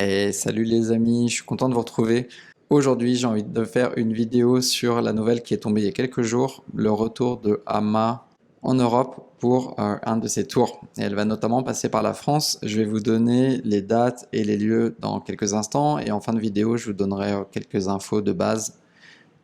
Et salut les amis, je suis content de vous retrouver. Aujourd'hui, j'ai envie de faire une vidéo sur la nouvelle qui est tombée il y a quelques jours, le retour de Ama en Europe pour un de ses tours. Et elle va notamment passer par la France. Je vais vous donner les dates et les lieux dans quelques instants. Et en fin de vidéo, je vous donnerai quelques infos de base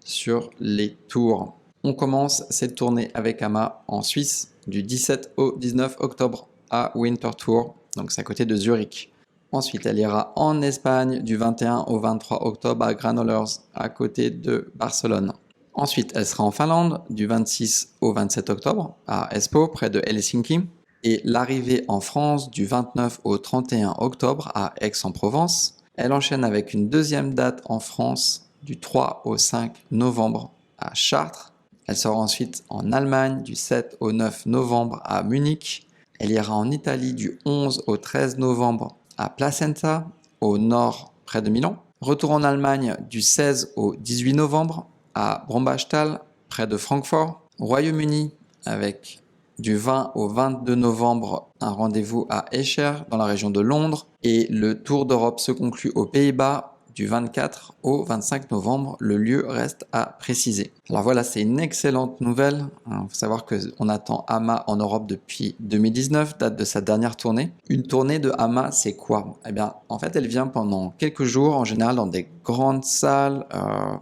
sur les tours. On commence cette tournée avec Ama en Suisse du 17 au 19 octobre à Winter Tour, donc c'est à côté de Zurich. Ensuite, elle ira en Espagne du 21 au 23 octobre à Granollers, à côté de Barcelone. Ensuite, elle sera en Finlande du 26 au 27 octobre à Espoo, près de Helsinki. Et l'arrivée en France du 29 au 31 octobre à Aix-en-Provence. Elle enchaîne avec une deuxième date en France du 3 au 5 novembre à Chartres. Elle sera ensuite en Allemagne du 7 au 9 novembre à Munich. Elle ira en Italie du 11 au 13 novembre à Placenza, au nord près de Milan. Retour en Allemagne du 16 au 18 novembre à Brombachtal, près de Francfort. Royaume-Uni avec du 20 au 22 novembre un rendez-vous à Escher dans la région de Londres. Et le Tour d'Europe se conclut aux Pays-Bas du 24 au 25 novembre. Le lieu reste à préciser. Alors voilà, c'est une excellente nouvelle. Il faut savoir qu'on attend Ama en Europe depuis 2019, date de sa dernière tournée. Une tournée de Ama, c'est quoi? Eh bien, en fait, elle vient pendant quelques jours, en général dans des grandes salles.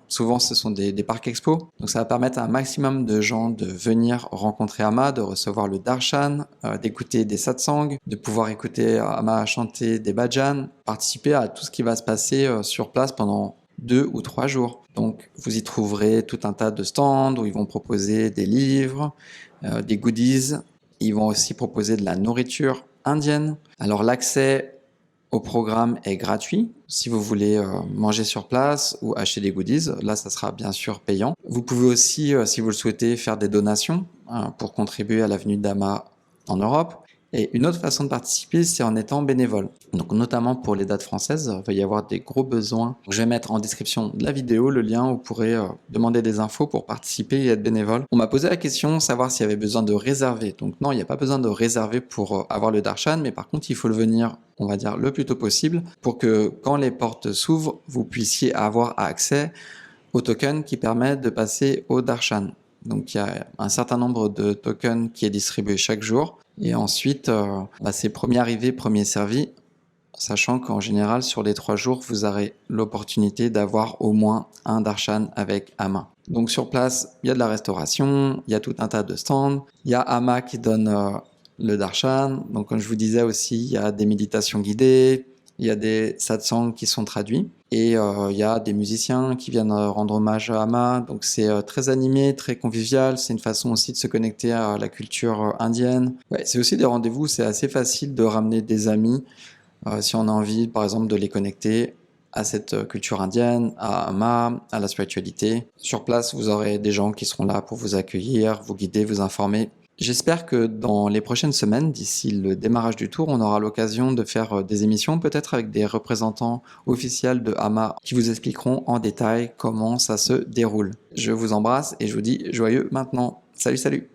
Souvent, ce sont des parcs expo. Donc ça va permettre à un maximum de gens de venir rencontrer Ama, de recevoir le darshan, d'écouter des satsangs, de pouvoir écouter Ama chanter des bhajans, participer à tout ce qui va se passer sur place pendant 2 ou 3 jours. Donc vous y trouverez tout un tas de stands où ils vont proposer des livres, des goodies. Ils vont aussi proposer de la nourriture indienne. Alors l'accès au programme est gratuit. Si vous voulez manger sur place ou acheter des goodies, là ça sera bien sûr payant. Vous pouvez aussi, si vous le souhaitez, faire des donations pour contribuer à la venue d'Ama en Europe. Et une autre façon de participer, c'est en étant bénévole. Donc notamment pour les dates françaises, il va y avoir des gros besoins. Je vais mettre en description de la vidéo le lien où vous pourrez demander des infos pour participer et être bénévole. On m'a posé la question, savoir s'il y avait besoin de réserver. Donc non, il n'y a pas besoin de réserver pour avoir le darshan, mais par contre, il faut le venir, on va dire, le plus tôt possible pour que quand les portes s'ouvrent, vous puissiez avoir accès au token qui permet de passer au darshan. Donc il y a un certain nombre de tokens qui est distribué chaque jour. Et ensuite, c'est premier arrivé, premier servi, sachant qu'en général, sur les 3 jours, vous aurez l'opportunité d'avoir au moins un darshan avec Ama. Donc sur place, il y a de la restauration, il y a tout un tas de stands, il y a Ama qui donne le darshan. Donc comme je vous disais aussi, il y a des méditations guidées, il y a des satsangs qui sont traduits. Et il y a des musiciens qui viennent rendre hommage à Ama. Donc c'est très animé, très convivial. C'est une façon aussi de se connecter à la culture indienne. Ouais, c'est aussi des rendez-vous, c'est assez facile de ramener des amis si on a envie, par exemple, de les connecter à cette culture indienne, à Ama, à la spiritualité. Sur place, vous aurez des gens qui seront là pour vous accueillir, vous guider, vous informer. J'espère que dans les prochaines semaines, d'ici le démarrage du tour, on aura l'occasion de faire des émissions, peut-être avec des représentants officiels de Ama qui vous expliqueront en détail comment ça se déroule. Je vous embrasse et je vous dis joyeux maintenant. Salut, salut!